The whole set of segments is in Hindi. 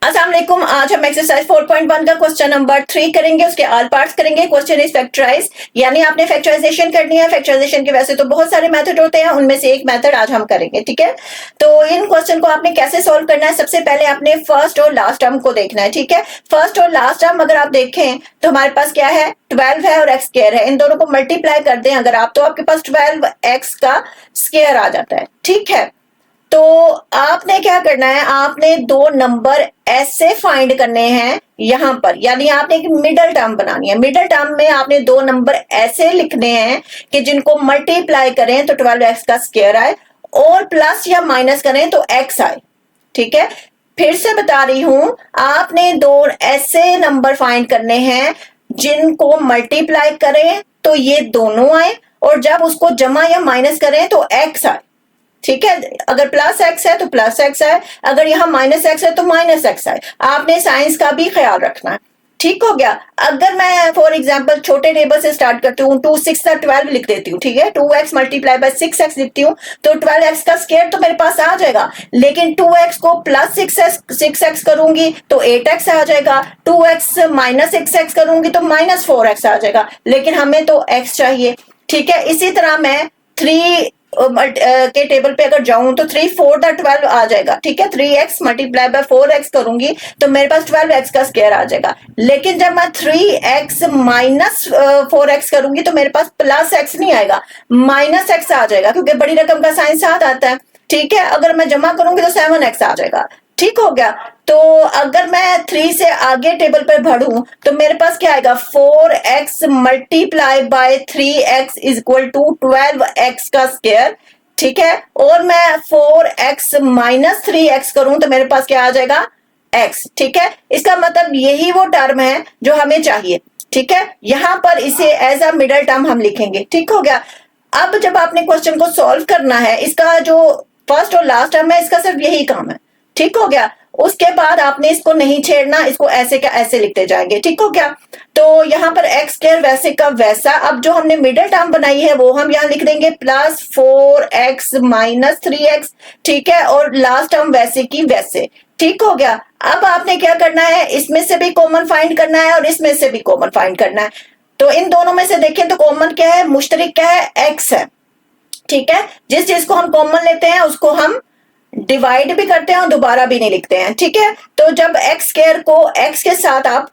अस्सलाम वालेकुम। आज हम एक्सरसाइज 4.1 का क्वेश्चन नंबर 3 करेंगे, उसके ऑल पार्ट्स करेंगे। क्वेश्चन इज फैक्टराइज, यानी आपने फैक्टराइजेशन करनी है। फैक्टराइजेशन के वैसे तो बहुत सारे मेथड होते हैं, उनमें से एक मेथड आज हम करेंगे, ठीक है। तो इन क्वेश्चन को आपने कैसे सॉल्व करना है, सबसे पहले आपने फर्स्ट और लास्ट टर्म को देखना है, ठीक है। फर्स्ट और लास्ट टर्म अगर आप देखें तो हमारे पास क्या है, 12 है और एक्स स्क्वायर है। इन दोनों को मल्टीप्लाई कर दें अगर आप, तो आपके पास 12x का स्क्वायर आ जाता है, ठीक है। तो आपने क्या करना है, आपने दो नंबर ऐसे फाइंड करने हैं यहां पर, यानी आपने एक मिडल टर्म बनानी है। मिडल टर्म में आपने दो नंबर ऐसे लिखने हैं कि जिनको मल्टीप्लाई करें तो 12x का स्क्वायर आए, और प्लस या माइनस करें तो x आए, ठीक है। फिर से बता रही हूं, आपने दो ऐसे नंबर फाइंड करने हैं जिनको मल्टीप्लाई करें तो ये दोनों आए, और जब उसको जमा या माइनस करें तो x आए, ठीक है। अगर प्लस एक्स है तो प्लस एक्स है, अगर यहाँ माइनस एक्स है तो माइनस एक्स है। आपने साइंस का भी ख्याल रखना है, ठीक हो गया। अगर मैं फॉर एग्जांपल छोटे टेबल से स्टार्ट करती हूँ, 2 6 12 लिख देती हूँ, ठीक है। 2x मल्टीप्लाई बाय 6x लिखती हूँ तो 12x का स्क्वायर तो मेरे पास आ जाएगा, लेकिन 2x को प्लस 6x करूंगी तो 8x आ जाएगा, 2x माइनस 6x करूंगी तो माइनस 4x आ जाएगा, लेकिन हमें तो x चाहिए, ठीक है। इसी तरह मैं 3 के टेबल पे अगर जाऊं तो 3 4 12 आ जाएगा, ठीक है। 3x मल्टीप्लाई बाय 4x करूंगी तो मेरे पास 12x का स्क्वायर आ जाएगा, लेकिन जब मैं 3x माइनस 4x करूंगी तो मेरे पास प्लस x नहीं आएगा, माइनस x आ जाएगा, क्योंकि बड़ी रकम का साइन साथ आता है, ठीक है। अगर मैं जमा करूंगी तो 7x आ जाएगा, ठीक हो गया। तो अगर मैं 3 से आगे टेबल पर बढ़ूं तो मेरे पास क्या आएगा, 4x multiply by 3x is equal to 12x का स्क्वायर, ठीक है। और मैं 4x माइनस 3x करूं तो मेरे पास क्या आ जाएगा, x, ठीक है। इसका मतलब यही वो टर्म है जो हमें चाहिए, ठीक है। यहां पर इसे एज अ मिडल टर्म हम लिखेंगे, ठीक हो गया। अब जब आपने क्वेश्चन को सॉल्व करना है, इसका जो फर्स्ट और लास्ट टर्म है इसका सिर्फ यही काम है, ठीक हो गया। उसके बाद आपने इसको नहीं छेड़ना, इसको ऐसे का ऐसे लिखते जाएंगे, ठीक हो गया। तो यहाँ पर एक्स स्क्वायर वैसे का वैसा, अब जो हमने मिडिल टर्म बनाई है वो हम यहाँ लिख देंगे प्लस 4x माइनस 3x, ठीक है। और लास्ट टर्म वैसे की वैसे, ठीक हो गया। अब आपने क्या करना है, इसमें से भी कॉमन फाइंड करना है और इसमें से भी कॉमन फाइंड करना है। तो इन दोनों में से देखें तो कॉमन क्या है, मुश्तरिक क्या है, x है, ठीक है। जिस चीज को हम कॉमन लेते हैं उसको हम डिवाइड भी करते हैं और दोबारा भी नहीं लिखते हैं, ठीक है। तो जब एक्स स्क्वायर को एक्स के साथ आप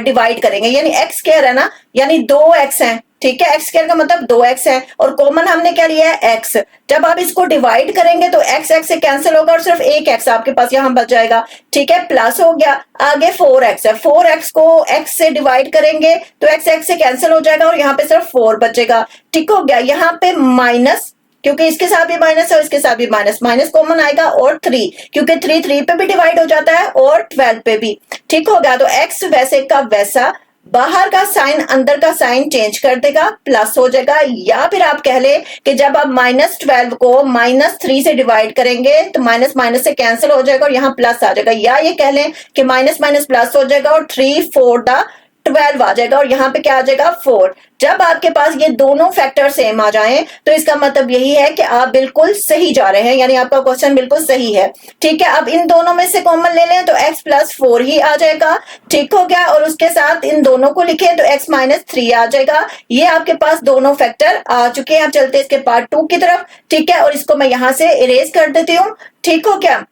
डिवाइड करेंगे, यानी एक्स स्क्वायर है ना, यानी 2x है, ठीक है। एक्स स्क्वायर का मतलब 2x है और कॉमन हमने क्या लिया है, x। जब आप इसको डिवाइड करेंगे तो x x से कैंसिल होगा और सिर्फ एक x आपके पास यहां बच जाएगा, ठीक है। प्लस हो गया, आगे 4x है, 4x को x से डिवाइड करेंगे तो x x से कैंसिल हो जाएगा और यहाँ पे सिर्फ 4 बचेगा, ठीक हो गया। यहाँ पे माइनस, क्योंकि इसके साथ भी माइनस है और इसके साथ भी माइनस, माइनस कॉमन आएगा, और 3, क्योंकि 3 पे भी डिवाइड हो जाता है और 12 पे भी, ठीक हो गया। तो x वैसे का वैसा, बाहर का साइन अंदर का साइन चेंज कर देगा, प्लस हो जाएगा। या फिर आप कह ले कि जब आप -12 को -3 से डिवाइड करेंगे तो माइनस माइनस से कैंसिल हो जाएगा और यहाँ प्लस आ जाएगा, या ये कह लें कि माइनस माइनस प्लस हो जाएगा और 3 4 12 आ जाएगा और यहाँ पे क्या आ जाएगा, 4। जब आपके पास ये दोनों फैक्टर सेम आ जाएं तो इसका मतलब यही है कि आप बिल्कुल सही जा रहे हैं, यानी आपका क्वेश्चन बिल्कुल सही है, ठीक है। अब इन दोनों में से कॉमन ले लें तो x प्लस 4 ही आ जाएगा, ठीक हो गया। और उसके साथ इन दोनों को लिखें तो x माइनस 3 आ जाएगा। ये आपके पास दोनों फैक्टर आ चुके हैं। अब चलते इसके पार्ट 2 की तरफ, ठीक है। और इसको मैं यहां से इरेज कर देती हूँ, ठीक हो गया।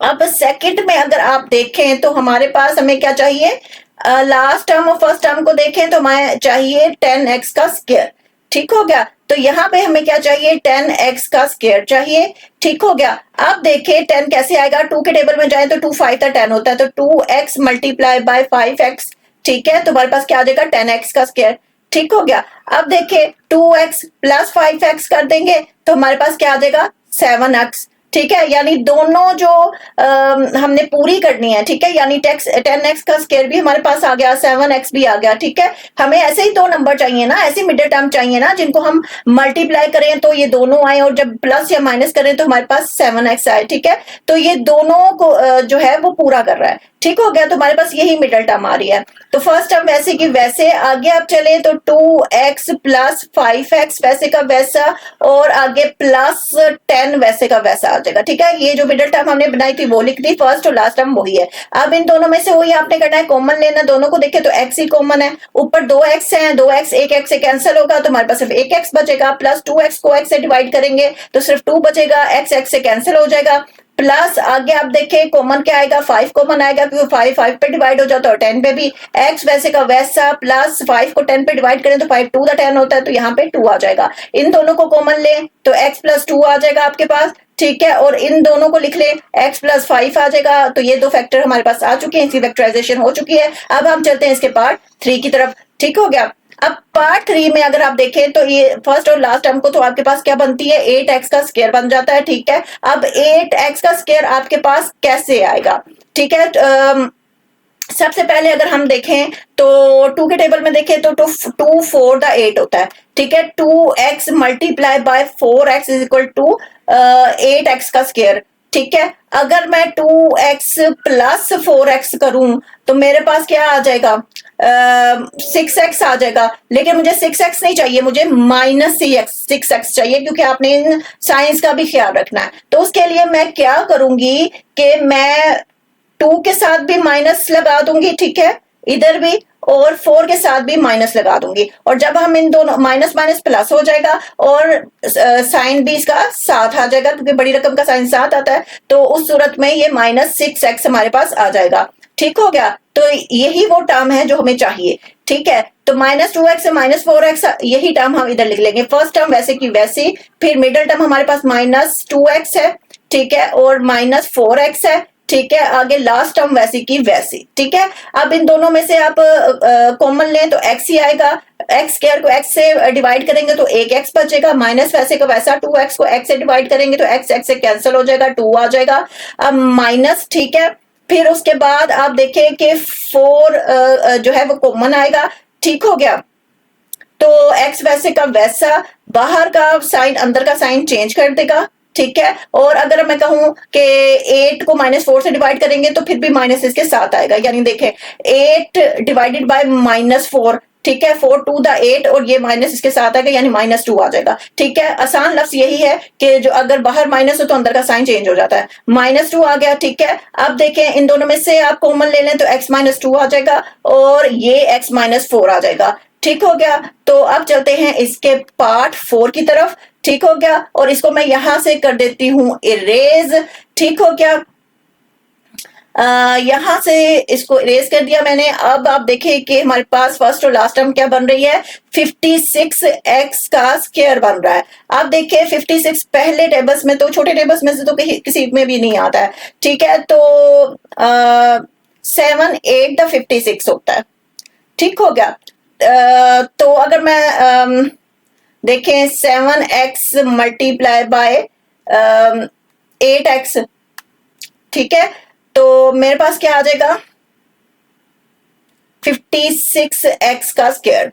अब सेकंड में अगर आप देखें तो हमारे पास हमें क्या चाहिए, लास्ट टर्म और फर्स्ट टर्म को देखें तो हमें चाहिए 10x का स्क्वायर, ठीक हो गया। तो यहाँ पे हमें क्या चाहिए, 10x का स्क्वायर चाहिए, ठीक हो गया। अब देखिए 10 कैसे आएगा, 2 के टेबल में जाए तो 2 5 10 होता है, तो 2x मल्टीप्लाई बाय 5x, ठीक है। तो हमारे पास क्या आ जाएगा, 10x का स्क्वायर, ठीक हो गया। अब देखिए 2x प्लस 5x कर देंगे तो हमारे पास क्या आ जाएगा, 7x, ठीक है। यानी दोनों जो हमने पूरी करनी है, ठीक है। यानी 10x का स्क्वायर भी हमारे पास आ गया, 7x भी आ गया, ठीक है। हमें ऐसे ही दो नंबर चाहिए ना, ऐसी मिडिल टर्म चाहिए ना जिनको हम मल्टीप्लाई करें तो ये दोनों आए और जब प्लस या माइनस करें तो हमारे पास 7x आए, ठीक है। तो ये दोनों को जो है वो पूरा कर रहा है, ठीक हो गया। तो हमारे पास यही मिडिल टर्म आ रही है। तो फर्स्ट टर्म वैसे की वैसे, आगे आप चले तो 2x प्लस 5x वैसे का वैसा, और आगे प्लस 10 वैसे का वैसा आ जाएगा। ठीक है, ये जो मिडिल टर्म हमने बनाई थी वो लिख दी, फर्स्ट और लास्ट टर्म वही है। अब इन दोनों में से वही आपने करना है, कॉमन लेना, दोनों को देखे तो x ही कॉमन है, ऊपर 2x है, 2x एक x से कैंसिल होगा तो हमारे पास सिर्फ एक x बचेगा, प्लस 2x को x से डिवाइड करेंगे तो सिर्फ 2 बचेगा, x से कैंसिल हो जाएगा, प्लस आगे आप देखें कॉमन क्या आएगा, 5 कॉमन आएगा क्योंकि 5 पे डिवाइड हो जाता है और 10 पे भी, x वैसे का वैसा, प्लस 5 को 10 पे डिवाइड करें तो 5 2 द 10 होता है तो यहाँ पे 2 आ जाएगा। इन दोनों को कॉमन लें तो x प्लस 2 आ जाएगा आपके पास। ठीक है, और इन दोनों को लिख लें, x प्लस 5 आ जाएगा। तो ये दो फैक्टर हमारे पास आ चुके हैं, इसकी फैक्टराइजेशन हो चुकी है। अब हम चलते हैं इसके पार्ट 3 की तरफ। ठीक हो गया। अब पार्ट 3 में अगर आप देखें तो ये फर्स्ट और लास्ट टर्म को तो आपके पास क्या बनती है, 8x का स्क्वायर बन जाता है। ठीक है, अब 8x का स्क्वायर आपके पास कैसे आएगा? ठीक है, सबसे पहले अगर हम देखें तो 2 के टेबल में देखें तो 2 4 द 8 होता है। ठीक है, 2x multiply by 4x is equal to 8x का स्क्वायर। ठीक है, अगर मैं 2x प्लस 4x करूं तो मेरे पास क्या आ जाएगा, 6x आ जाएगा। लेकिन मुझे 6x नहीं चाहिए, मुझे माइनस 6x चाहिए क्योंकि आपने इन साइंस का भी ख्याल रखना है। तो उसके लिए मैं क्या करूंगी कि मैं 2 के साथ भी माइनस लगा दूंगी, ठीक है, इधर भी, और 4 के साथ भी माइनस लगा दूंगी, और जब हम इन दोनों माइनस माइनस प्लस हो जाएगा और साइन भी इसका साथ आ जाएगा क्योंकि बड़ी रकम का साइन साथ आता है, तो उस सूरत में ये माइनस 6x हमारे पास आ जाएगा। ठीक हो गया, तो यही वो टर्म है जो हमें चाहिए। ठीक है, तो माइनस 2x से माइनस 4x यही टर्म हम इधर लिख लेंगे, फर्स्ट टर्म वैसे की वैसी, फिर मिडिल टर्म हमारे पास माइनस 2x है, ठीक है, और माइनस 4x है। ठीक है, आगे लास्ट टर्म वैसी की वैसी। ठीक है, अब इन दोनों में से आप कॉमन लें तो x ही आएगा, x स्क्वायर को x से डिवाइड करेंगे तो एक x बचेगा, माइनस वैसे का वैसा 2x को x से डिवाइड करेंगे तो x से कैंसिल हो जाएगा, 2 आ जाएगा। अब माइनस, ठीक है, फिर उसके बाद आप देखें कि 4 जो है वो कॉमन आएगा। ठीक हो गया, तो x वैसे का वैसा, बाहर का साइन अंदर का साइन चेंज कर देगा। ठीक है, और अगर मैं कहूं कि 8 को माइनस 4 से डिवाइड करेंगे तो फिर भी माइनस इसके साथ आएगा, यानी देखें 8 डिवाइडेड बाय माइनस 4, ठीक है, 4 2 द 8 और ये माइनस इसके साथ आएगा यानी माइनस 2 आ जाएगा। ठीक है, आसान लफ्ज यही है कि जो अगर बाहर माइनस हो तो अंदर का साइन चेंज हो जाता है, माइनस 2 आ गया। ठीक है, अब देखें इन दोनों में से आप कॉमन ले लें तो x माइनस 2 आ जाएगा और ये x माइनस 4 आ जाएगा। ठीक हो गया, तो अब चलते हैं इसके पार्ट 4 की तरफ। ठीक हो गया, और इसको मैं यहां से कर देती हूं इरेज। ठीक हो गया, यहां से इसको इरेज कर दिया मैंने। अब आप देखें कि हमारे पास फर्स्ट और लास्ट टर्म क्या बन रही है, 56x का स्क्वायर बन रहा है। आप देखें 56 पहले टेबल्स में तो, छोटे टेबल्स में से तो किसी में भी नहीं आता है। ठीक है, तो 7 8 द 56 होता है। ठीक हो गया, तो अगर मैं देखें 7x मल्टीप्लाई बाय 8x, ठीक है, तो मेरे पास क्या आ जाएगा, 56x का स्क्वायर।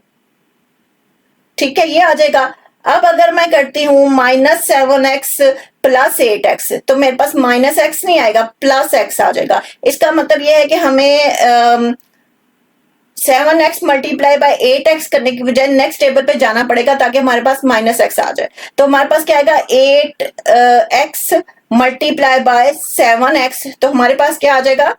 ठीक है, ये आ जाएगा। अब अगर मैं करती हूं माइनस 7x प्लस 8x तो मेरे पास माइनस x नहीं आएगा, प्लस x आ जाएगा। इसका मतलब यह है कि हमें 7x मल्टीप्लाई बाय 8x करने की बजाय नेक्स्ट टेबल पे जाना पड़ेगा ताकि हमारे पास माइनस x आ जाए। तो हमारे पास क्या आएगा, 8x मल्टीप्लाई बाय 7x, तो हमारे पास क्या आ जाएगा,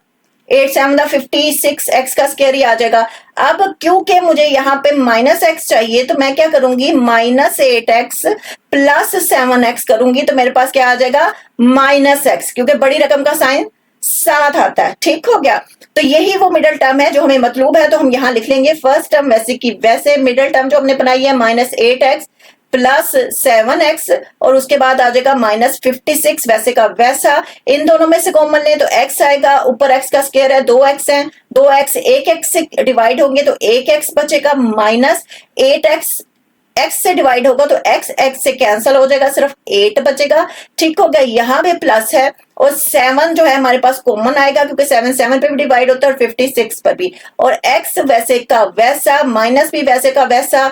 8 7 56x का स्क्वायर ही आ जाएगा। अब क्योंकि मुझे यहाँ पे माइनस x चाहिए तो मैं क्या करूंगी, माइनस 8x प्लस 7x करूंगी तो मेरे पास क्या आ जाएगा, माइनस x, क्योंकि बड़ी रकम का साइन साथ आता है। ठीक हो गया, तो यही वो मिडिल टर्म है जो हमें मतलूब है, तो हम यहां लिख लेंगे फर्स्ट टर्म वैसे की वैसे, मिडिल टर्म जो हमने बनाई है माइनस 8x प्लस 7x, और उसके बाद आ जाएगा माइनस 56 वैसे का वैसा। इन दोनों में से कॉमन लें तो x आएगा, ऊपर x का स्क्वायर है, 2x है, 2x एक x से डिवाइड होंगे तो एक x बचेगा, माइनस 8x x से डिवाइड होगा तो x से कैंसिल हो जाएगा, सिर्फ 8 बचेगा। ठीक हो गया, यहाँ पे प्लस है और 7 जो है हमारे पास कॉमन आएगा क्योंकि 7 पे भी डिवाइड होता है और 56 पर भी, और x वैसे का वैसा, माइनस भी वैसे का वैसा।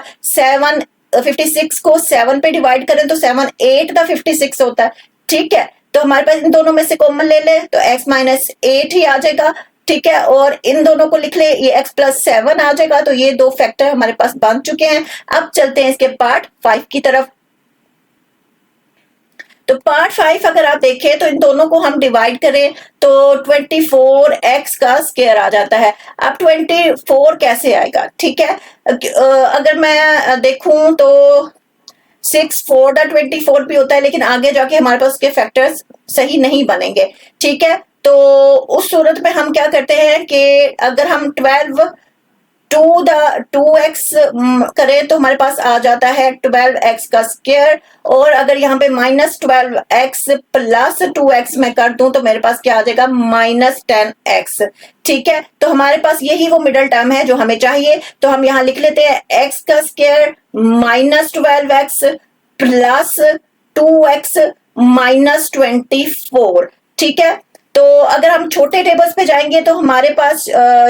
56 को 7 पे डिवाइड करें तो 7 8 द 56 होता है। ठीक है, तो हमारे पास इन दोनों में से कॉमन ले लें तो x माइनस 8 ही आ जाएगा। ठीक है, और इन दोनों को लिख ले, ये x प्लस 7 आ जाएगा। तो ये दो फैक्टर हमारे पास बन चुके हैं। अब चलते हैं इसके पार्ट 5 की तरफ। तो पार्ट 5 अगर आप देखें तो इन दोनों को हम डिवाइड करें तो 24x का स्क्वायर आ जाता है। अब 24 कैसे आएगा, ठीक है। अगर मैं देखूं तो 6 4 दा 24 भी होता है, लेकिन आगे जाके हमारे पास उसके फैक्टर्स सही नहीं बनेंगे, ठीक है। तो उस सूरत में हम क्या करते हैं कि अगर हम 2x करें तो हमारे पास आ जाता है 12x का स्क्वायर, और अगर यहाँ पे -12x प्लस 2x में कर दूं तो मेरे पास क्या आ जाएगा -10x, ठीक है। तो हमारे पास यही वो मिडल टर्म है जो हमें चाहिए। तो हम यहाँ लिख लेते हैं x का स्क्वायर -12x प्लस 2x -24, ठीक है। तो अगर हम छोटे टेबल्स पे जाएंगे तो हमारे पास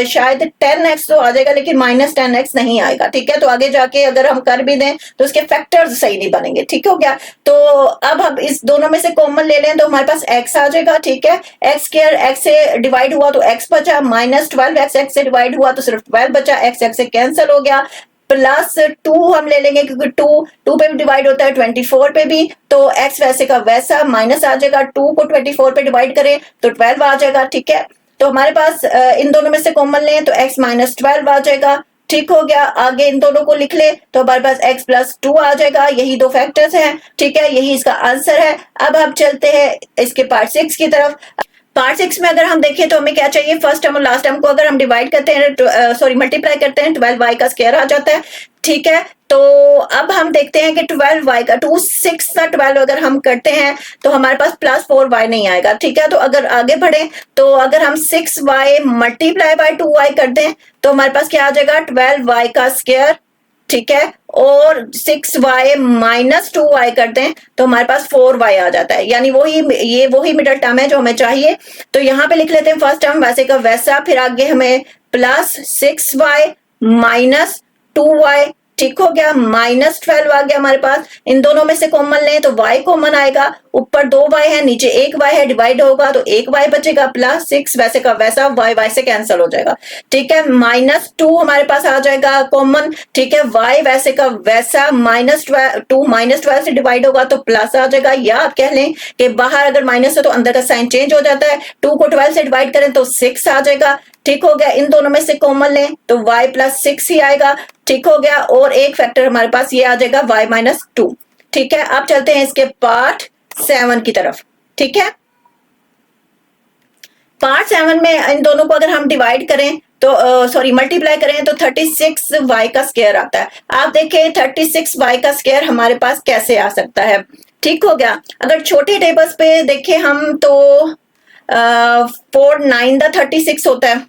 शायद 10x तो आ जाएगा, लेकिन -10x नहीं आएगा, ठीक है। तो आगे जाके अगर हम कर भी दें तो उसके फैक्टर्स सही नहीं बनेंगे, ठीक हो गया। तो अब हम इस दोनों में से कॉमन ले लें तो हमारे पास x आ जाएगा, ठीक है। x स्क्वायर x से डिवाइड हुआ तो x बचा, -12x x से डिवाइड हुआ तो सिर्फ 12 बचा, x से कैंसिल हो गया, प्लस 2 हम ले लेंगे क्योंकि 2 पे भी डिवाइड होता है 24 पे भी, तो x वैसे का वैसा माइनस आ जाएगा, 2 को 24 पे डिवाइड करें तो 12 आ जाएगा, ठीक है। तो हमारे पास इन दोनों में से कॉमन लें तो x -12 आ जाएगा, ठीक हो गया। आगे इन दोनों को लिख ले तो हमारे पास x + 2 आ जाएगा, यही दो फैक्टर्स हैं, ठीक है, यही इसका आंसर है। अब हम चलते हैं इसके पार्ट 6 की तरफ। पार्ट 6 में अगर हम देखें तो हमें क्या चाहिए, फर्स्ट टर्म और लास्ट टर्म को अगर हम डिवाइड करते हैं मल्टीप्लाई करते हैं 12y का स्क्वायर आ जाता है, ठीक है। तो अब हम देखते हैं कि 12y का 6 का 12 अगर हम करते हैं तो हमारे पास +4y नहीं आएगा, ठीक है। तो अगर आगे बढ़े तो अगर हम 6y मल्टीप्लाई बाय 2y कर दें तो हमारे पास क्या आ जाएगा 12y का स्क्वायर, ठीक है, और 6y - 2y कर दें तो हमारे पास 4y आ जाता है, यानी वही मिडल टर्म है जो हमें चाहिए। तो यहाँ पे लिख लेते हैं फर्स्ट टर्म वैसे का वैसा, फिर आगे हमें +6y - 2y, ठीक हो गया, -12 आ गया हमारे पास। इन दोनों में से कॉमन लें तो y कॉमन आएगा, ऊपर 2y है नीचे 1y है, डिवाइड होगा तो 1y बचेगा, प्लस 6 वैसे का वैसा, y से कैंसिल हो जाएगा, ठीक है। -2 हमारे पास आ जाएगा कॉमन, ठीक है, y वैसे का वैसा, -2 -12 से डिवाइड होगा तो प्लस आ जाएगा, या आप कह लें कि बाहर अगर माइनस है तो अंदर का साइन चेंज हो जाता है, 2 को 12 से डिवाइड करें तो 6 आ जाएगा, ठीक हो गया। इन दोनों में से कॉमन लें तो y + 6 ही आएगा, ठीक हो गया, और एक फैक्टर हमारे पास ये आ जाएगा y - 2, ठीक है। अब चलते हैं इसके पार्ट 7 की तरफ, ठीक है। पार्ट 7 में इन दोनों को अगर हम डिवाइड करें तो मल्टीप्लाई करें तो 36y का स्क्वायर आता है। आप देखें 36y का स्क्वायर हमारे पास कैसे आ सकता है, ठीक हो गया। अगर छोटे टेबल्स पे देखें हम तो 4 9 दा 36 होता है,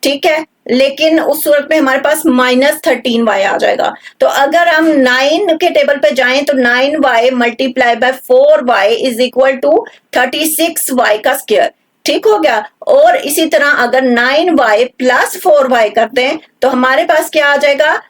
ठीक है, लेकिन उस सूरत में हमारे पास -13y आ जाएगा। तो अगर हम 9 के टेबल पे जाएं तो 9y multiply by 4y is equal to 36y का स्क्वायर, ठीक हो गया। और इसी तरह अगर 9y + 4y करते हैं तो हमारे पास क्या आ जाएगा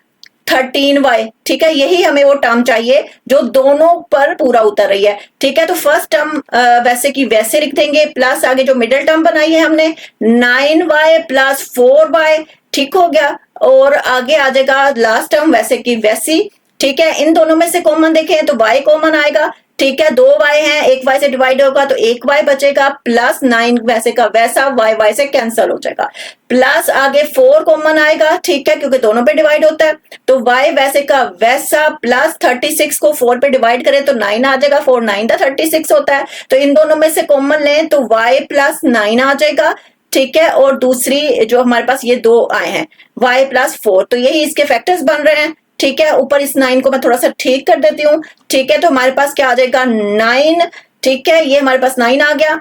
13y, ठीक है। यही हमें वो टर्म चाहिए जो दोनों पर पूरा उतर रही है, ठीक है। तो फर्स्ट टर्म वैसे की वैसे लिख देंगे, प्लस आगे जो मिडिल टर्म बनाई है हमने 9y + 4y, ठीक हो गया, और आगे आ जाएगा लास्ट टर्म वैसे की वैसी, ठीक है। इन दोनों में से कॉमन देखें तो y कॉमन आएगा, ठीक है, 2y है, 1y से डिवाइड होगा तो 1y बचेगा, प्लस 9 वैसे का वैसा, y से कैंसिल हो जाएगा, प्लस आगे 4 कॉमन आएगा, ठीक है, क्योंकि दोनों पे डिवाइड होता है, तो y वैसे का वैसा, प्लस 36 को 4 पे डिवाइड करें तो 9 आ जाएगा, 4 9 दा 36 होता है। तो इन दोनों में से कॉमन लें तो y + 9 आ जाएगा, ठीक है, और दूसरी जो हमारे पास ये दो आए हैं y + 4, तो यही इसके फैक्टर्स बन रहे हैं, ठीक है। ऊपर इस 9 को मैं थोड़ा सा ठीक कर देती हूँ, ठीक है। तो हमारे पास क्या आ जाएगा 9, ठीक है, ये हमारे पास 9 आ गया,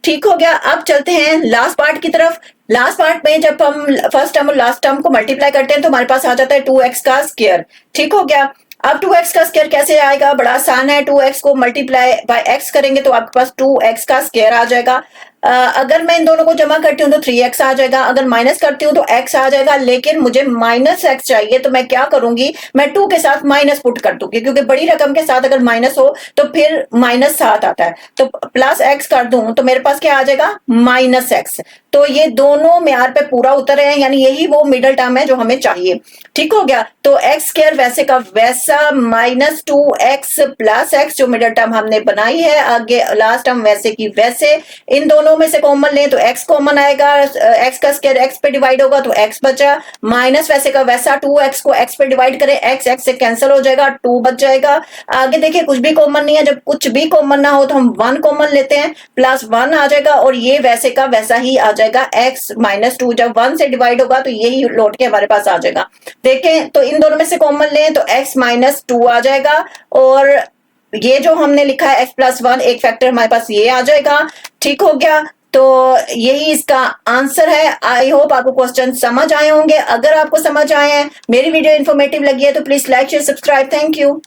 ठीक हो गया। अब चलते हैं लास्ट पार्ट की तरफ। लास्ट पार्ट में जब हम फर्स्ट टर्म और लास्ट टर्म को मल्टीप्लाई करते हैं तो हमारे पास आ जाता है 2x का स्क्वायर, ठीक हो गया। अब 2x का स्क्वायर कैसे आएगा, बड़ा आसान है, 2x को मल्टीप्लाई बाय x करेंगे तो आपके पास 2x का स्क्वायर आ जाएगा। अगर मैं इन दोनों को जमा करती हूँ तो 3x आ जाएगा, अगर माइनस करती हूँ तो x आ जाएगा, लेकिन मुझे -x चाहिए तो मैं क्या करूंगी, मैं 2 के साथ माइनस पुट कर दूंगी, क्योंकि बड़ी रकम के साथ अगर माइनस हो तो फिर -7 आता है, तो +x कर दूं तो मेरे पास क्या आ जाएगा -x। तो ये दोनों म्यार पे पूरा उतर रहे हैं, यानी यही वो मिडल टर्म है जो हमें चाहिए। ठीक हो गया। तो एक्स स्क्वायर वैसे का वैसा माइनस 2x प्लस एक्स जो मिडल टर्म हमने बनाई है, आगे लास्ट टर्म वैसे की वैसे। इन दोनों में से कॉमन लें तो x कॉमन आएगा, x का स्क्वायर x पे डिवाइड होगा तो x बचा, माइनस वैसे का वैसा 2x को x पे डिवाइड करें, x से कैंसिल हो जाएगा, 2 बच जाएगा। आगे देखिए कुछ भी कॉमन नहीं है, जब कुछ भी कॉमन ना हो तो हम 1 कॉमन लेते हैं, प्लस 1 आ जाएगा और ये वैसे का वैसा ही आ जाएगा, x माइनस 2 जब 1 से डिवाइड होगा तो यही लौट के हमारे पास आ जाएगा। देखें तो इन दोनों में से कॉमन लें तो x माइनस 2 आ जाएगा और ये जो हमने लिखा है x प्लस 1 एक फैक्टर हमारे पास ये आ जाएगा। ठीक हो गया। तो यही इसका आंसर है। आई होप आपको क्वेश्चन समझ आए होंगे। अगर आपको समझ आए हैं, मेरी वीडियो इन्फॉर्मेटिव लगी है तो please like share subscribe. Thank you.